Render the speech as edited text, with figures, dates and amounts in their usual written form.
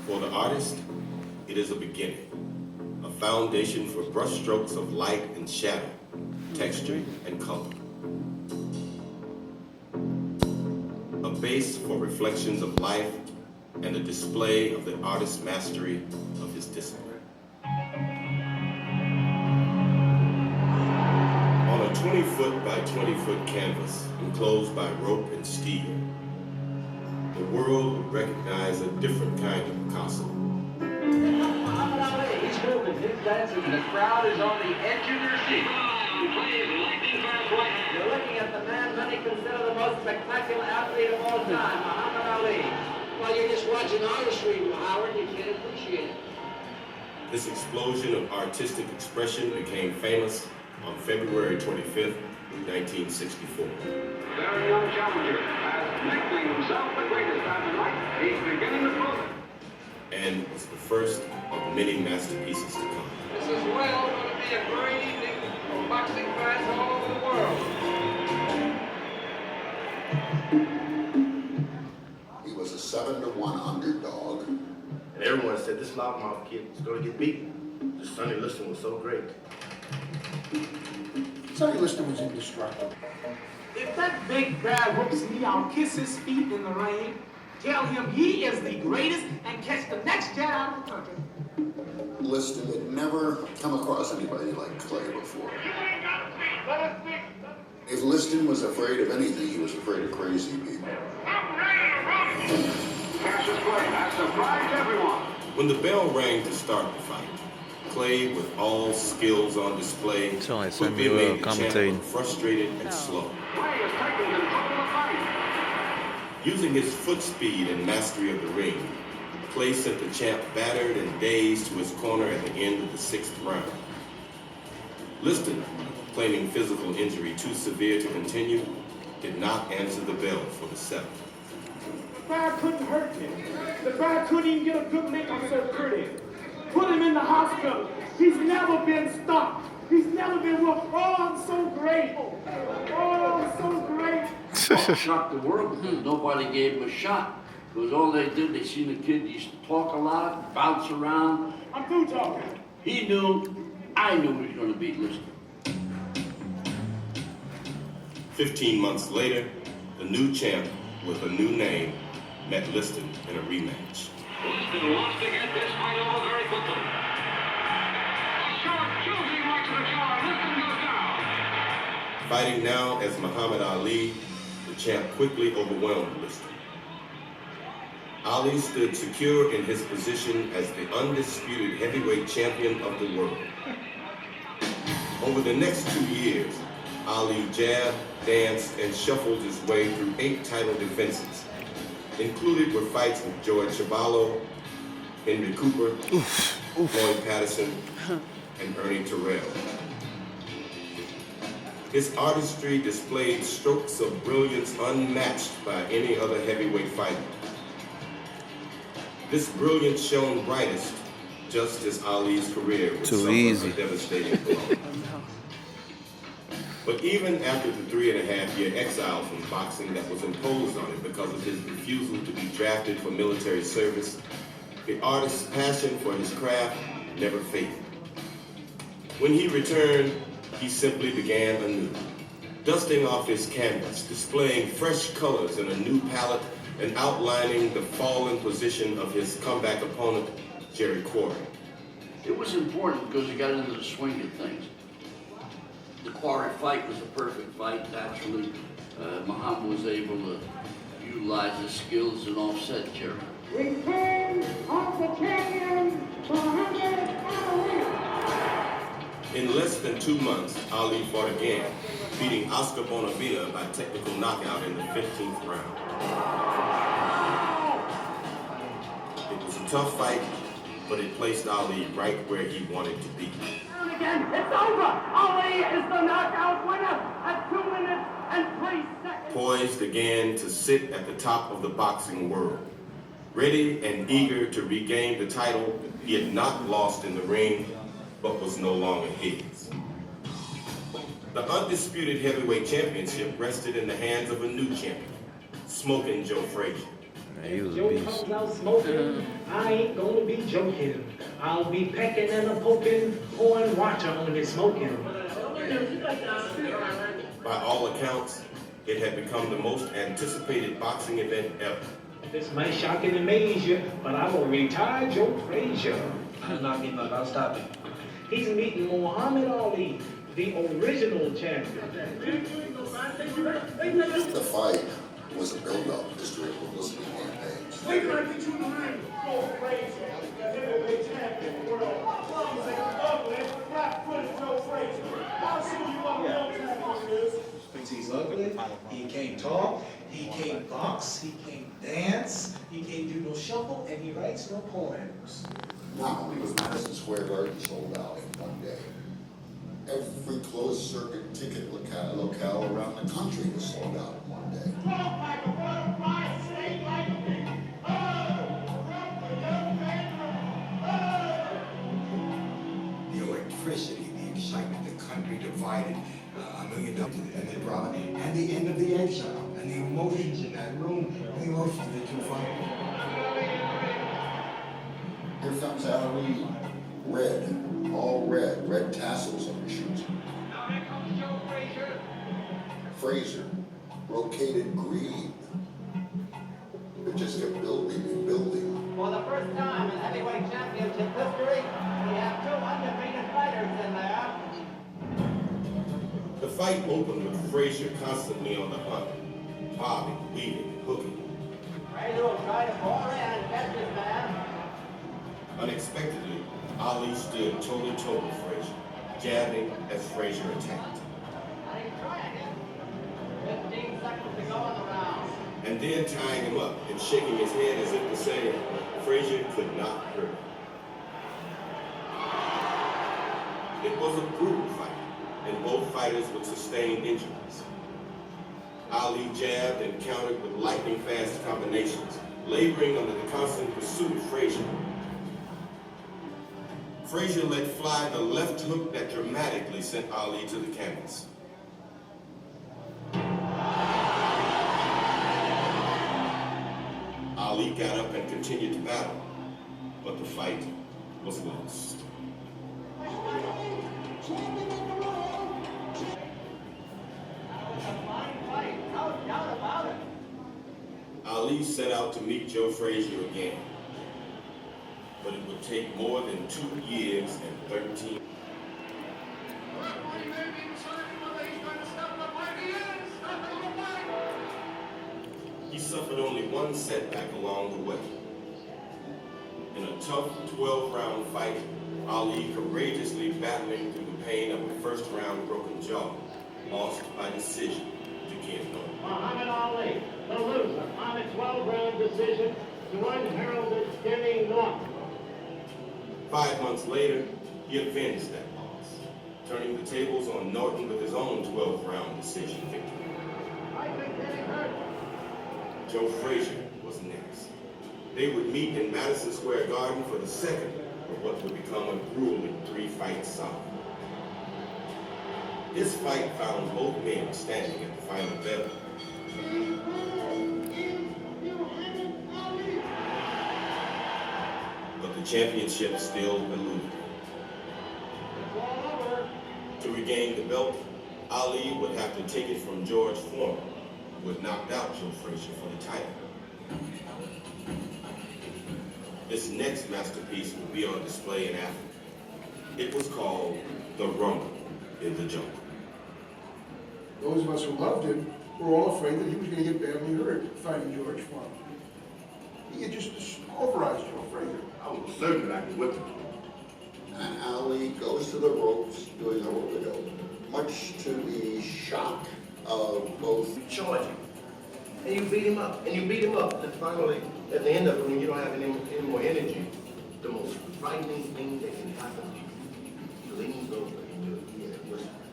For the artist, it is a beginning, a foundation for brushstrokes of light and shadow, texture and color. A base for reflections of life and a display of the artist's mastery of his discipline. On a 20-foot by 20-foot canvas enclosed by rope and steel, the world would recognize a different kind of Picasso. Muhammad Ali, he's moving, he's dancing, and the crowd is on the edge of their seat. You're looking at the man many consider the most spectacular athlete of all time, Muhammad Ali. Well, you're just watching artistry, Howard, you can't appreciate it. This explosion of artistic expression became famous on February 25th, 1964. Very young challenger, as making himself the greatest time tonight, he's beginning the program. And was the first of many masterpieces to come. This is well going to be a great evening for boxing fans all over the world. He was a 7-1 underdog. And everyone said this loudmouth kid was going to get beaten. This Sonny Liston was so great. Sonny Liston was indestructible. If that big bad whoops me, I'll kiss his feet in the ring, tell him he is the greatest, and catch the next jet out of the country. Liston had never come across anybody like Clay before. If Liston was afraid of anything, he was afraid of crazy people. Cassius Clay has surprised everyone. When the bell rang to start the fight, Clay, with all skills on display, quickly made the champ look frustrated and slow. Clay is taking control of the fight. Using his foot speed and mastery of the ring, Clay sent the champ battered and dazed to his corner at the end of the 6th round. Liston, claiming physical injury too severe to continue, did not answer the bell for the 7th. The guy couldn't hurt me. The guy couldn't even get a good lick on so pretty. Put him in the hospital. He's never been stopped. He's never been whooped. Oh, I'm so great. Oh, I'm so great. Shocked the world because nobody gave him a shot. Because all they did, they seen the kid used to talk a lot, bounce around. I'm through talking. He knew, I knew he was going to beat Liston. 15 months later, the new champ with a new name met Liston in a rematch. Liston wants to get this fight over very quickly. A short, juicy right to the jaw. Liston goes down. Fighting now as Muhammad Ali, the champ quickly overwhelmed Liston. Ali stood secure in his position as the undisputed heavyweight champion of the world. Over the next 2 years, Ali jabbed, danced, and shuffled his way through 8 title defenses. Included were fights with George Chuvalo, Henry Cooper, Floyd Patterson, and Ernie Terrell. His artistry displayed strokes of brilliance unmatched by any other heavyweight fighter. This brilliance shone brightest just as Ali's career would suffer a devastating blow. But even after the 3.5-year exile from boxing that was imposed on him because of his refusal to be drafted for military service, the artist's passion for his craft never faded. When he returned, he simply began anew, dusting off his canvas, displaying fresh colors in a new palette, and outlining the fallen position of his comeback opponent, Jerry Quarry. It was important because he got into the swing of things. The Quarry fight was a perfect fight. Naturally, Muhammad was able to utilize his skills and offset Jerry. Return of the champion, Muhammad Ali. In less than 2 months, Ali fought again, beating Oscar Bonavita by technical knockout in the 15th round. It was a tough fight, but it placed Ali right where he wanted to be. Again, it's over. Ali is the knockout winner at 2 minutes and 3 seconds. Poised again to sit at the top of the boxing world, ready and eager to regain the title he had not lost in the ring, but was no longer his. The undisputed heavyweight championship rested in the hands of a new champion, Smoking Joe Frazier. He was a Joe beast. comes out smoking, I ain't gonna be joking. I'll be pecking and a poking, pouring water on his smoking. By all accounts, it had become the most anticipated boxing event ever. This might shock and amaze you, but I will retire Joe Frazier. I'm not me, but I'll stop it. He's meeting Muhammad Ali, the original champion. The fight was a build-up just to a publicity campaign. Wait till I get you in the ring. Joe Frazier, the heavyweight champion of the world. He's an ugly, flat-footed Joe Frazier. I'll show you what real champion is. He's ugly, he can't talk, he can't box, he can't dance, he can't do no shuffle, and he writes no poems. Not only was Madison Square Garden sold out in one day, every closed circuit ticket locale around the country was sold out in one day. The electricity, the excitement, the country divided, $1 million and the drama, and the end of the exile, and the emotions in that room, and the emotions that you find. Here comes Ali, red, all red, red tassels on his shoes. Now here comes Joe Frazier. Frazier, brocaded green. It just kept building and building. For the first time in heavyweight championship history, we have two undefeated fighters in there. The fight opened with Frazier constantly on the hunt, bobbing, weaving, hooking. Frazier will try to bore in and catch this man. Unexpectedly, Ali stood toe-to-toe with Frazier, jabbing as Frazier attacked. And he's trying it. 15 seconds to go in the round. And then tying him up and shaking his head as if to say, Frazier could not hurt him. It was a brutal fight, and both fighters would sustain injuries. Ali jabbed and countered with lightning-fast combinations, laboring under the constant pursuit of Frazier. Frazier let fly the left hook that dramatically sent Ali to the canvas. Ali got up and continued to battle, but the fight was lost. Ali set out to meet Joe Frazier again, but it would take more than 2 years and 13. He suffered only one setback along the way. In a tough 12-round fight, Ali courageously battling through the pain of a first-round broken jaw, lost by decision to Ken Norton. Muhammad Ali, the loser, on a 12-round decision to unheralded Kenny Norton. 5 months later, he avenged that loss, turning the tables on Norton with his own 12-round decision victory. I think Kenny hurt. Joe Frazier was next. They would meet in Madison Square Garden for the second of what would become a grueling 3-fight saga. This fight found both men standing at the final bell. But the championship still eluded. To regain the belt, Ali would have to take it from George Foreman, who had knocked out Joe Frazier for the title. This next masterpiece would be on display in Africa. It was called The Rumble in the Jungle. Those of us who loved him were all afraid that he was going to get badly hurt fighting George Foreman. He had just pulverized Joe Frazier. I was certain I could whip him. And Ali goes to the ropes doing a rope-a-dope, much to the shock of both. You charge him, and you beat him up, and you beat him up. And finally, at the end of it, when you don't have any more energy, the most frightening thing that can happen to you, he leans over and he had whispered,